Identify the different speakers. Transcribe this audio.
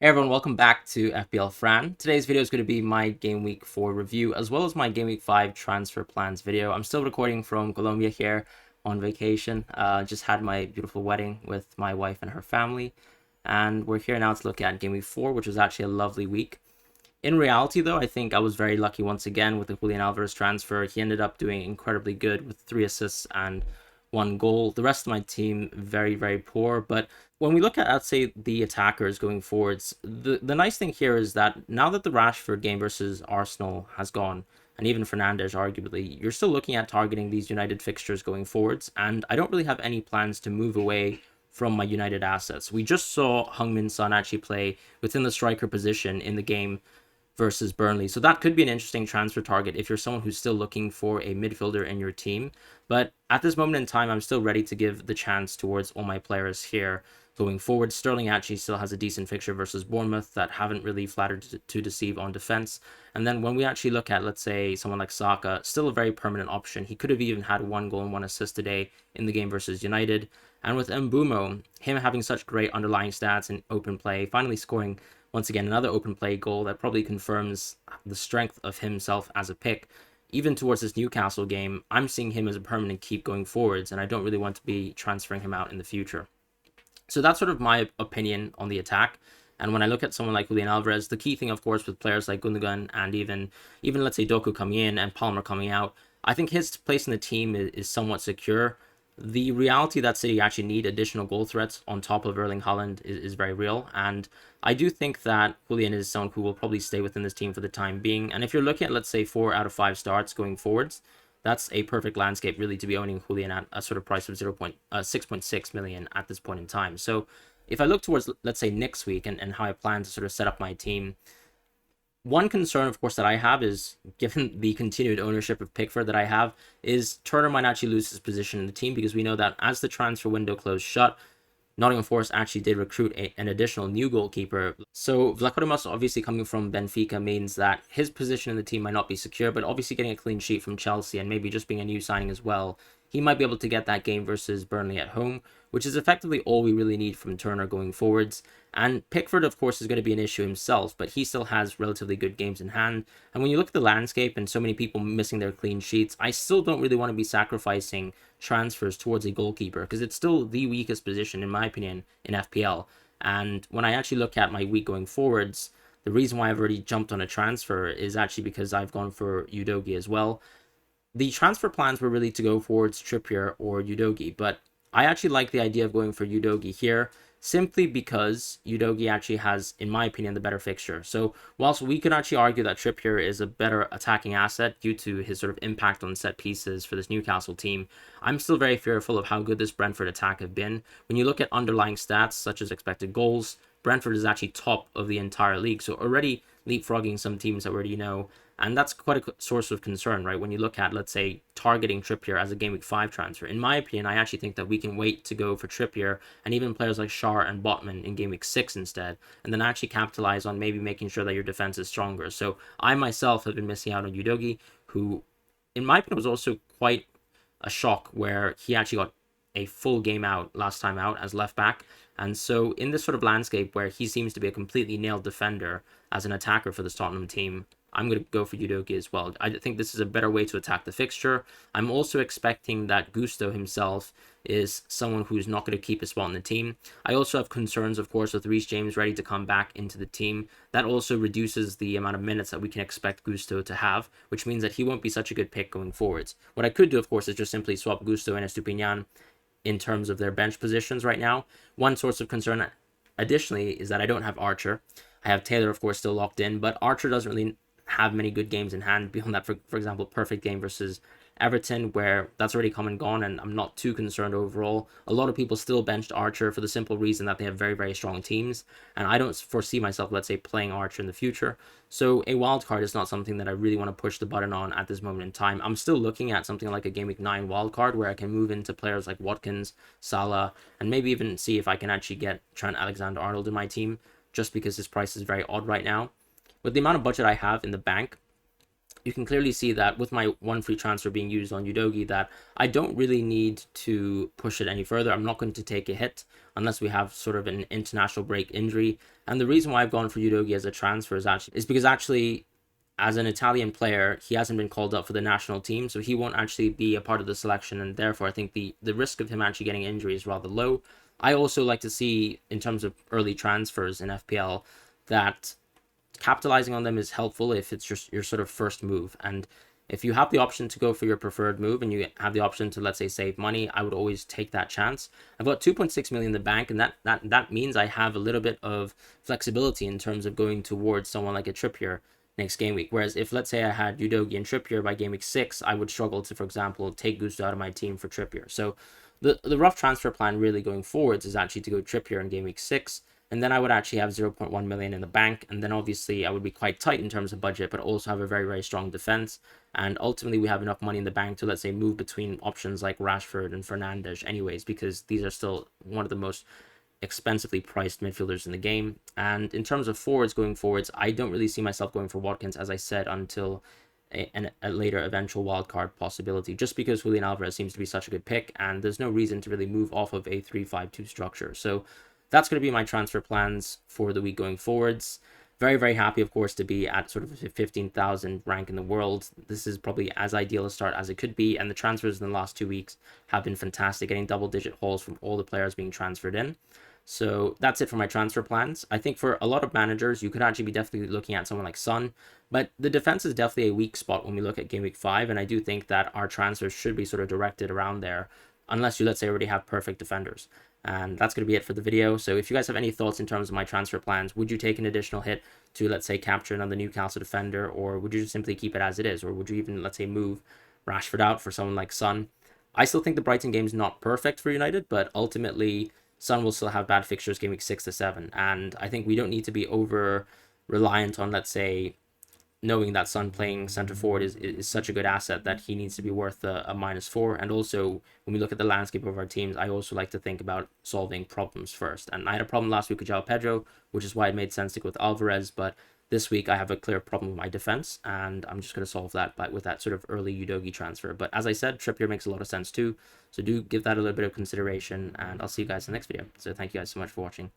Speaker 1: Hey everyone, welcome back to FPL Fran. Today's video is going to be my Game Week 4 review as well as my Game Week 5 transfer plans video. I'm still recording from Colombia here on vacation. Just had my beautiful wedding with my wife and her family. And we're here now to look at Game Week 4, which was actually a lovely week. In reality, though, I think I was very lucky once again with the Julian Alvarez transfer. He ended up doing incredibly good with 3 assists and 1 goal. The rest of my team, very, very poor. But when we look at, I'd say, the attackers going forwards, the nice thing here is that now that the Rashford game versus Arsenal has gone, and even Fernandes, arguably, you're still looking at targeting these United fixtures going forwards. And I don't really have any plans to move away from my United assets. We just saw Heung-min Son actually play within the striker position in the game versus Burnley. So that could be an interesting transfer target if you're someone who's still looking for a midfielder in your team. But at this moment in time, I'm still ready to give the chance towards all my players here going forward. Sterling actually still has a decent fixture versus Bournemouth that haven't really flattered to deceive on defense. And then when we actually look at, let's say, someone like Saka, still a very permanent option. He could have even had 1 goal and 1 assist today in the game versus United. And with Mbumo, him having such great underlying stats in open play, finally scoring once again, another open play goal that probably confirms the strength of himself as a pick. Even towards this Newcastle game, I'm seeing him as a permanent keep going forwards, and I don't really want to be transferring him out in the future. So that's sort of my opinion on the attack. And when I look at someone like Julian Alvarez, the key thing, of course, with players like Gundogan and even let's say Doku coming in and Palmer coming out, I think his place in the team is somewhat secure. The reality that City actually need additional goal threats on top of Erling Haaland is very real. And I do think that Julian is someone who will probably stay within this team for the time being. And if you're looking at, let's say, 4 out of 5 starts going forwards, that's a perfect landscape really to be owning Julian at a sort of price of 6.6 million at this point in time. So if I look towards, let's say, next week and how I plan to sort of set up my team, one concern, of course, that I have is, given the continued ownership of Pickford that I have, is Turner might actually lose his position in the team because we know that as the transfer window closed shut, Nottingham Forest actually did recruit an additional new goalkeeper. So Vlachodimos obviously coming from Benfica means that his position in the team might not be secure, but obviously getting a clean sheet from Chelsea and maybe just being a new signing as well, he might be able to get that game versus Burnley at home, which is effectively all we really need from Turner going forwards. And Pickford, of course, is going to be an issue himself, but he still has relatively good games in hand. And when you look at the landscape and so many people missing their clean sheets, I still don't really want to be sacrificing transfers towards a goalkeeper because it's still the weakest position, in my opinion, in FPL. And when I actually look at my week going forwards, the reason why I've already jumped on a transfer is actually because I've gone for Udogi as well. The transfer plans were really to go towards Trippier or Udogi, but I actually like the idea of going for Udogi here simply because Udogi actually has, in my opinion, the better fixture. So whilst we could actually argue that Trippier is a better attacking asset due to his sort of impact on set pieces for this Newcastle team, I'm still very fearful of how good this Brentford attack have been. When you look at underlying stats such as expected goals, Brentford is actually top of the entire league, so already leapfrogging some teams that we already know. And that's quite a source of concern, right? When you look at, let's say, targeting Trippier as a Game Week 5 transfer. In my opinion, I actually think that we can wait to go for Trippier and even players like Shar and Botman in Game Week 6 instead, and then actually capitalize on maybe making sure that your defense is stronger. So I myself have been missing out on Udogi, who, in my opinion, was also quite a shock where he actually got a full game out last time out as left back. And so in this sort of landscape where he seems to be a completely nailed defender as an attacker for the Tottenham team, I'm going to go for Udogi as well. I think this is a better way to attack the fixture. I'm also expecting that Gusto himself is someone who's not going to keep a spot in the team. I also have concerns, of course, with Reece James ready to come back into the team. That also reduces the amount of minutes that we can expect Gusto to have, which means that he won't be such a good pick going forwards. What I could do, of course, is just simply swap Gusto and Estupinian in terms of their bench positions right now. One source of concern additionally is that I don't have Archer. I have Taylor, of course, still locked in, but Archer doesn't really have many good games in hand beyond that. For example, perfect game versus Everton, where that's already come and gone, and I'm not too concerned overall. A lot of people still benched Archer for the simple reason that they have very, very strong teams, and I don't foresee myself, let's say, playing Archer in the future. So a wild card is not something that I really want to push the button on at this moment in time. I'm still looking at something like a Game Week 9 wild card where I can move into players like Watkins, Salah, and maybe even see if I can actually get Trent Alexander-Arnold in my team, just because his price is very odd right now. With the amount of budget I have in the bank, you can clearly see that with my one free transfer being used on Udogi, that I don't really need to push it any further. I'm not going to take a hit unless we have sort of an international break injury. And the reason why I've gone for Udogi as a transfer is because actually, as an Italian player, he hasn't been called up for the national team, so he won't actually be a part of the selection, and therefore I think the risk of him actually getting injury is rather low. I also like to see, in terms of early transfers in FPL, that capitalizing on them is helpful if it's just your sort of first move. And if you have the option to go for your preferred move and you have the option to, let's say, save money, I would always take that chance. I've got 2.6 million in the bank, and that means I have a little bit of flexibility in terms of going towards someone like a Trippier next game week. Whereas if, let's say, I had Udogi and Trippier by game week 6, I would struggle to, for example, take Gusto out of my team for Trippier. So the rough transfer plan really going forwards is actually to go Trippier in game week 6, and then I would actually have 0.1 million in the bank, and then obviously I would be quite tight in terms of budget, but also have a very, very strong defense. And ultimately we have enough money in the bank to, let's say, move between options like Rashford and Fernandes anyways, because these are still one of the most expensively priced midfielders in the game. And in terms of forwards going forwards, I don't really see myself going for Watkins, as I said, until a later eventual wildcard possibility, just because Julian Alvarez seems to be such a good pick, and there's no reason to really move off of a 3-5-2 structure. So that's going to be my transfer plans for the week going forwards. Very, very happy, of course, to be at sort of a 15,000 rank in the world. This is probably as ideal a start as it could be, and the transfers in the last 2 weeks have been fantastic, getting double-digit hauls from all the players being transferred in. So that's it for my transfer plans. I think for a lot of managers, you could actually be definitely looking at someone like Son, but the defense is definitely a weak spot when we look at Game Week 5, and I do think that our transfers should be sort of directed around there, unless you, let's say, already have perfect defenders. And that's going to be it for the video. So if you guys have any thoughts in terms of my transfer plans, would you take an additional hit to, let's say, capture another Newcastle defender, or would you just simply keep it as it is, or would you even, let's say, move Rashford out for someone like Son? I still think the Brighton game is not perfect for United, but ultimately Son will still have bad fixtures game week 6 to 7, and I think we don't need to be over reliant on, let's say, knowing that Son playing centre forward is such a good asset that he needs to be worth a -4. And also, when we look at the landscape of our teams, I also like to think about solving problems first. And I had a problem last week with João Pedro, which is why it made sense to go with Alvarez, but this week I have a clear problem with my defense, and I'm just going to solve that with that sort of early Udogi transfer. But as I said, Trippier makes a lot of sense too, so do give that a little bit of consideration, and I'll see you guys in the next video. So thank you guys so much for watching.